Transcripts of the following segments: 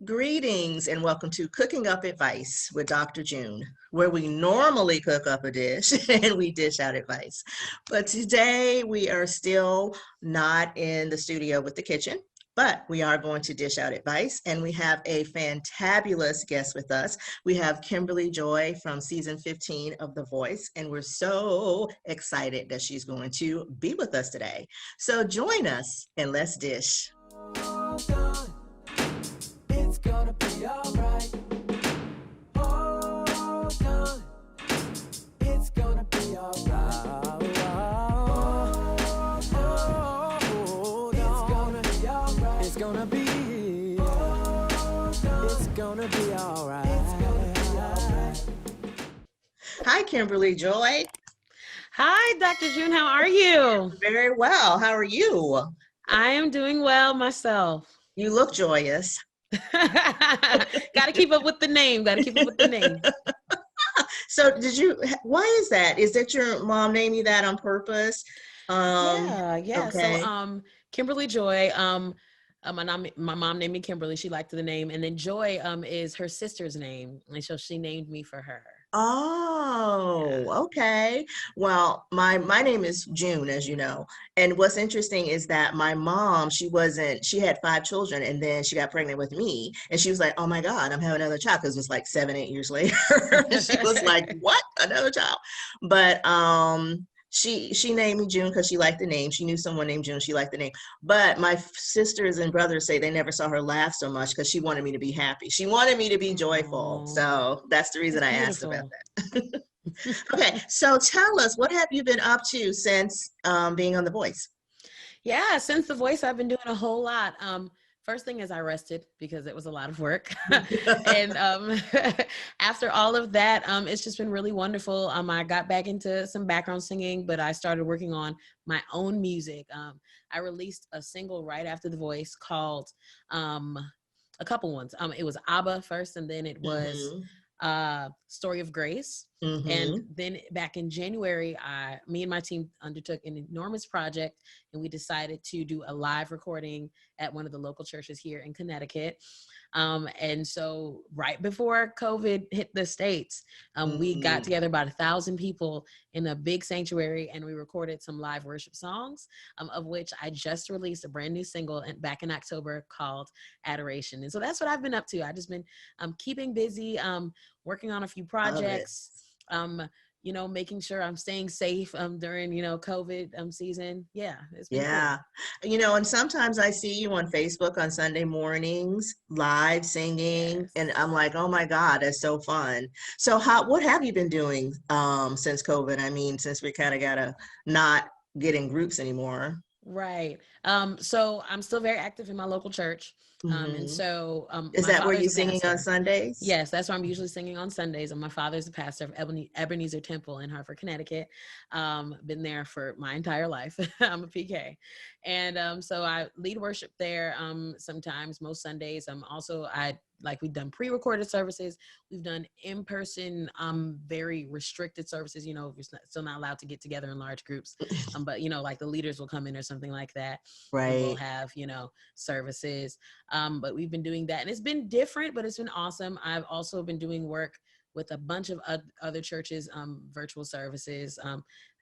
Greetings and welcome to Cooking Up Advice with Dr. June, where we normally cook up a dish and we dish out advice. But today we are still not in the studio with the kitchen, but we are going to dish out advice, and we have a fantabulous guest with us. We have Kymberli Joye from season 15 of The Voice, and we're so excited that she's going to be with us today. So join us and let's dish. It's gonna be alright. Hold on. It's gonna be alright. It's gonna be alright. Hi, Kymberli Joye. Hi, Dr. June. How are you? Very well. How are you? I am doing well myself. You look joyous. Got to keep up with the name. So why is that? Is that your mom named you that on purpose? Yeah. Okay. So, Kymberli Joye, my mom named me Kymberli. She liked the name. And then Joy, is her sister's name. And so she named me for her. Oh, okay. Well, my name is June, as you know. And what's interesting is that my mom, she had 5 children, and then she got pregnant with me, and she was like, "Oh my God, I'm having another child," because it was like 7, 8 years later. She was like, "What? Another child?" But she named me June because she liked the name. She knew someone named June. She liked the name. But my sisters and brothers say they never saw her laugh so much because she wanted me to be happy. She wanted me to be joyful. So that's the reason I asked about that. Okay, so tell us, what have you been up to since being on The Voice? Yeah, since The Voice, I've been doing a whole lot. First thing is I rested because it was a lot of work. And after all of that, it's just been really wonderful. I got back into some background singing, but I started working on my own music. I released a single right after The Voice called a couple ones. It was ABBA first, and then it was Story of Grace. And then back in January, me and my team undertook an enormous project, and we decided to do a live recording at one of the local churches here in Connecticut. And so right before COVID hit the States, we got together about 1,000 people in a big sanctuary, and we recorded some live worship songs, of which I just released a brand new single back in October called Adoration. And so that's what I've been up to. I've just been keeping busy, working on a few projects, making sure I'm staying safe during, COVID season. Yeah, it's been cool. And sometimes I see you on Facebook on Sunday mornings, live singing, and I'm like, oh my God, that's so fun. So what have you been doing since COVID? I mean, since we kind of gotta not get in groups anymore. Right. So I'm still very active in my local church. And so is that where you're singing on Sundays? Yes, that's where I'm usually singing on Sundays. And my father's a pastor of Ebenezer Temple in Hartford, Connecticut. Been there for my entire life. I'm a PK. And so I lead worship there sometimes, most Sundays. We've done pre-recorded services. We've done in-person, very restricted services. We're still not allowed to get together in large groups. But, like the leaders will come in or something like that. Right. And we'll have, services. But we've been doing that, and it's been different, but it's been awesome. I've also been doing work with a bunch of other churches, virtual services.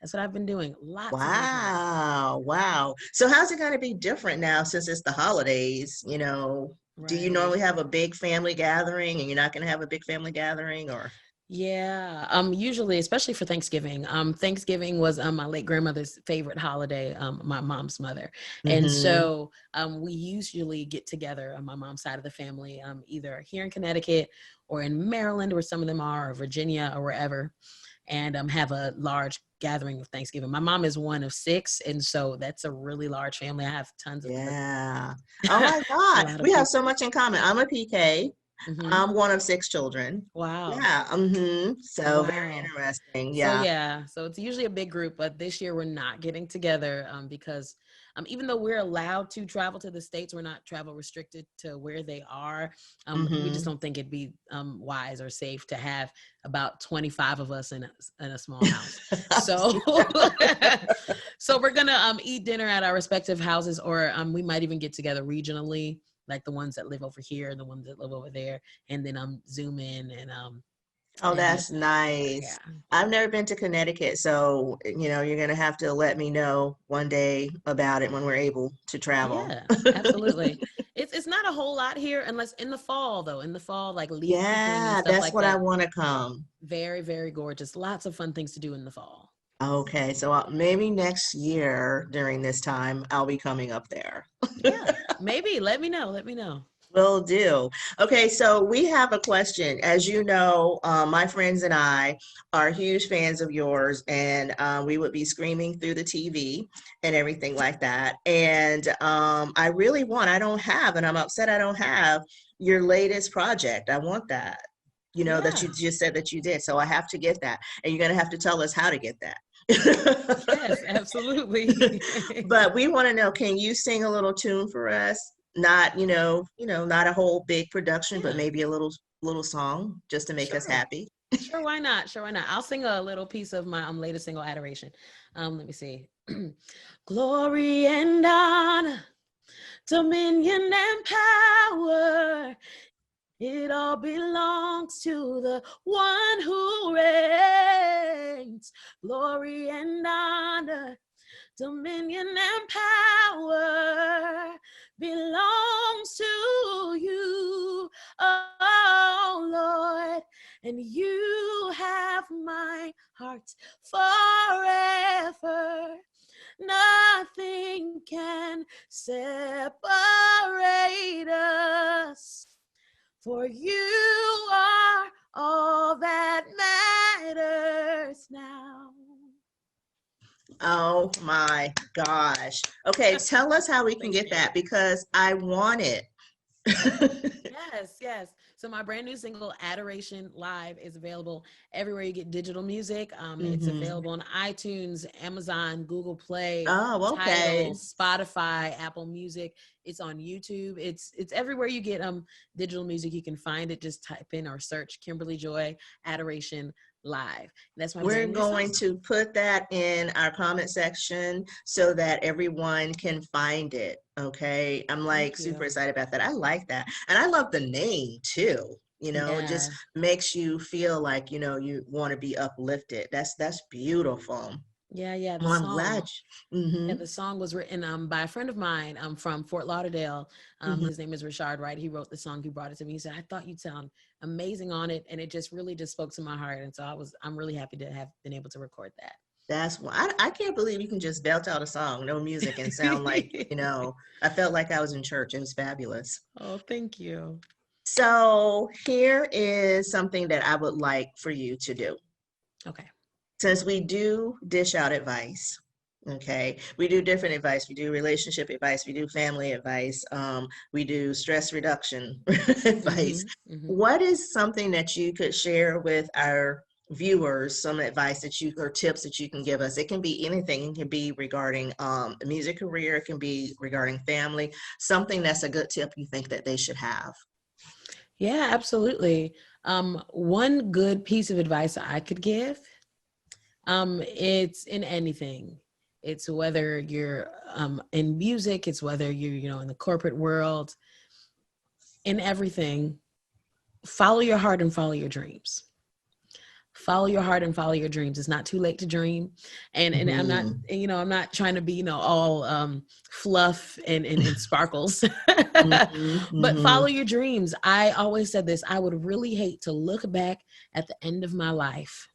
That's what I've been doing. Lots of different. Wow. So how's it going to be different now since it's the holidays? Right. Do you normally have a big family gathering, and you're not going to have a big family gathering, or? Yeah, usually, especially for Thanksgiving. Thanksgiving was my late grandmother's favorite holiday, my mom's mother. And so we usually get together on my mom's side of the family, either here in Connecticut or in Maryland, where some of them are, or Virginia, or wherever, and have a large gathering of Thanksgiving. My mom is one of 6, and so that's a really large family. I have tons of Oh my God, we have so much in common. I'm a PK. I'm one of 6 children. Wow. Yeah. So very interesting. Yeah. So it's usually a big group, but this year we're not getting together because even though we're allowed to travel to the States, we're not travel restricted to where they are. We just don't think it'd be wise or safe to have about 25 of us in a small house. So, so we're gonna eat dinner at our respective houses, or we might even get together regionally. like the ones that live over here and the ones that live over there, and then zoom in Oh, and that's yeah. nice. I've never been to Connecticut, so you're gonna have to let me know one day about it when we're able to travel. Yeah, absolutely. It's not a whole lot here unless in the fall though. In the fall, like leaf peeping and Yeah, stuff that's like what I that. want to come. Very, very gorgeous. Lots of fun things to do in the fall. Okay, so maybe next year during this time, I'll be coming up there. Yeah, maybe. Let me know. Let me know. Will do. Okay, so we have a question. As you know, my friends and I are huge fans of yours, and we would be screaming through the TV and everything like that. And I really want, I don't have, and I'm upset I don't have your latest project. I want that, that you Yeah. just said that you did. So I have to get that, and you're going to have to tell us how to get that. Yes, absolutely. But we want to know, can you sing a little tune for us? Not, not a whole big production, but Yeah, maybe a little song just to make us sure. happy. Sure, why not? Sure, why not? I'll sing a little piece of my latest single, Adoration. Let me see. Glory and honor, dominion and power. It all belongs to the one who reigns. Glory and honor, dominion and power belongs to you, oh Lord. And you have my heart forever. Nothing can separate us. For you are all that matters now. Oh my gosh. Okay, tell us how we can Thank get you. that because I want it. Yes, yes. So my brand new single, Adoration Live, is available everywhere you get digital music. It's Hmm. available on iTunes, Amazon, Google Play, Oh, Tidal, okay. Spotify, Apple Music. It's on YouTube. It's everywhere you get digital music. You can find it. Just type in or search Kymberli Joye Adoration Live. That's my We're brand new going song. to put that in our comment section so that everyone can find it. Okay. I'm like Thank super you. excited about that. I like that. And I love the name too. It just Yeah. makes you feel like, you want to be uplifted. That's beautiful. Yeah, yeah. The Well, I'm song. glad. Yeah, Mm-hmm. the song was written by a friend of mine from Fort Lauderdale. Mm-hmm. His name is Richard Wright. He wrote the song. He brought it to me. He said, "I thought you'd sound amazing on it," and it just really just spoke to my heart. And so I'm really happy to have been able to record That's why I can't believe you can just belt out a song, no music, and sound like, that. I felt like I was in church. It was fabulous. Oh, thank you. So here is something that I would like for you to do. Okay. Since we do dish out advice, okay, we do different advice. We do relationship advice, we do family advice, we do stress reduction advice. Mm-hmm. Mm-hmm. What is something that you could share with our viewers, some advice that you or tips that you can give us? It can be anything. It can be regarding a music career, it can be regarding family, something that's a good tip you think that they should have. Yeah, absolutely. One good piece of advice I could give, it's in anything. It's whether you're in music, it's whether you're, in the corporate world, in everything. Follow your heart and follow your dreams. Follow your heart and follow your dreams. It's not too late to dream. And I'm not, Mhm. I'm not trying to be, all fluff and sparkles. Mhm. But follow Mhm. your dreams. I always said this. I would really hate to look back at the end of my life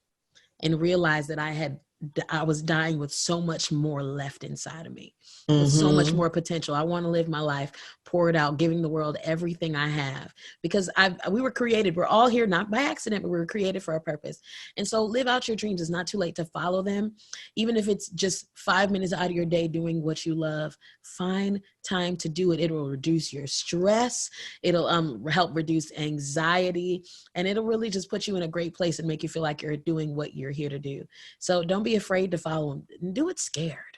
and realize that I was dying with so much more left inside of me, with so much Mhm. more potential. I want to live my life, pour it out, giving the world everything I have, because we were created. We're all here not by accident, but we were created for a purpose. And so live out your dreams. It's not too late to follow them, even if it's just 5 minutes out of your day doing what you love. Find time to do it. It will reduce your stress. It'll help reduce anxiety, and it'll really just put you in a great place and make you feel like you're doing what you're here to do. So don't be afraid to follow them. Do it scared.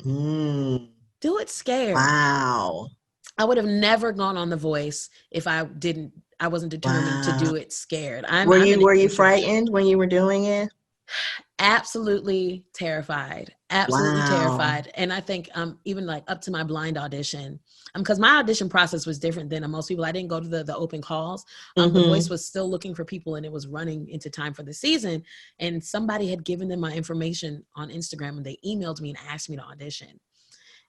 Mm. Do it scared. Wow. I would have never gone on The Voice if I wasn't determined to Wow. do it scared. I'm Were I'm you an were you introvert. frightened when you were doing it? Absolutely terrified. Absolutely Wow. terrified. And I think even like up to my blind audition, because my audition process was different than most people. I didn't go to the open calls. The Mm-hmm. Voice was still looking for people, and it was running into time for the season. And somebody had given them my information on Instagram, and they emailed me and asked me to audition.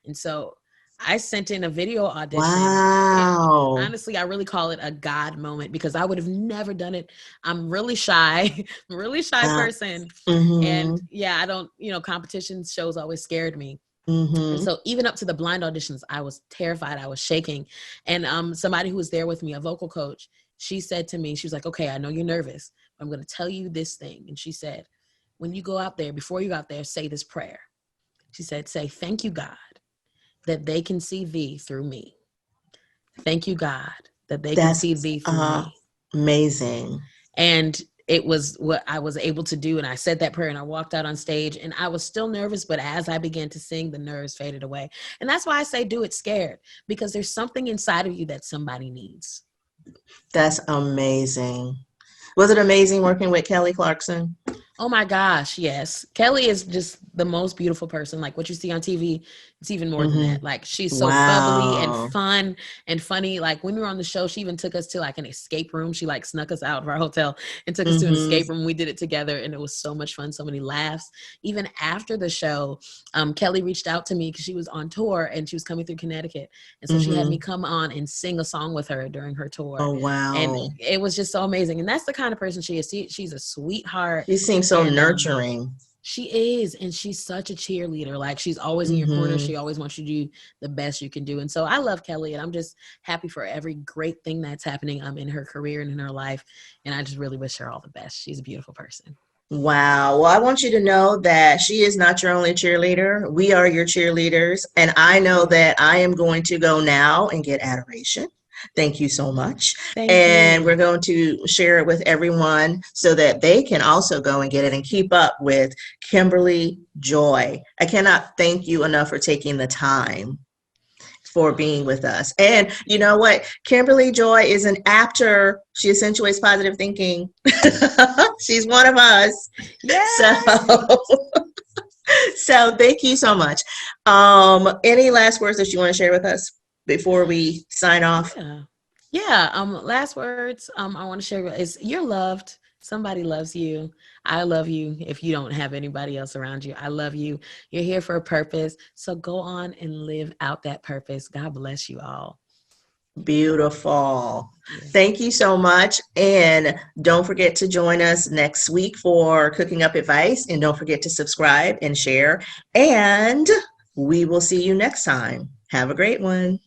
And so I sent in a video audition. Wow. Honestly, I really call it a God moment because I would have never done it. I'm really shy, really shy Uh, person. And mm-hmm. yeah, I don't, competition shows always scared me. And Mm-hmm. so even up to the blind auditions, I was terrified. I was shaking. And somebody who was there with me, a vocal coach, she said to me, she was like, okay, I know you're nervous, but I'm going to tell you this thing. And she said, when you go out there, before you go out there, say this prayer. She said, say, thank you, God, that they can see thee through me. Thank you, God, that they can That's see thee through me. amazing. And it was what I was able to do. And I said that prayer and I walked out on stage and I was still nervous. But as I began to sing, the nerves faded away. And that's why I say do it scared, because there's something inside of you that somebody needs. That's amazing. Was it amazing working with Kelly Clarkson? Oh my gosh, yes. Kelly is just the most beautiful person. Like what you see on TV, it's even more than Mm-hmm. that. Like she's so bubbly and Wow. fun and funny. Like when we were on the show, she even took us to like an escape room. She like snuck us out of our hotel and took us to an Mm-hmm. escape room. We did it together and it was so much fun, so many laughs. Even after the show, Kelly reached out to me because she was on tour and she was coming through Connecticut. And so she had me Mm-hmm. come on and sing a song with her during her tour. Oh, And wow. it was just so amazing. And that's the kind of person she is. She's a sweetheart. She seems so And nurturing. she is, and she's such a cheerleader. Like she's always in your corner. Mm-hmm. She always wants you to do the best you can do. And so I love Kelly, and I'm just happy for every great thing that's happening in her career and in her life. And I just really wish her all the best. She's a beautiful person. Wow. Well, I want you to know that she is not your only cheerleader. We are your cheerleaders. And I Thank know you. that I am going to go now and get adoration. Thank you so much. Thank And we're you. going to share it with everyone so that they can also go and get it and keep up with Kymberli Joye. I cannot thank you enough for taking the time for Oh, being with us. And you know what? Kymberli Joye is an actor. She accentuates positive thinking. She's one of us. So, yes. so thank you so much. Any last words that you want to share with us before we sign off? Yeah. Yeah. Last words I want to share is you're loved. Somebody loves you. I love you if you don't have anybody else around you. I love you. You're here for a purpose. So go on and live out that purpose. God bless you all. Beautiful. Yeah. Thank you so much. And don't forget to join us next week for Cooking Up Advice. And don't forget to subscribe and share. And we will see you next time. Have a great one.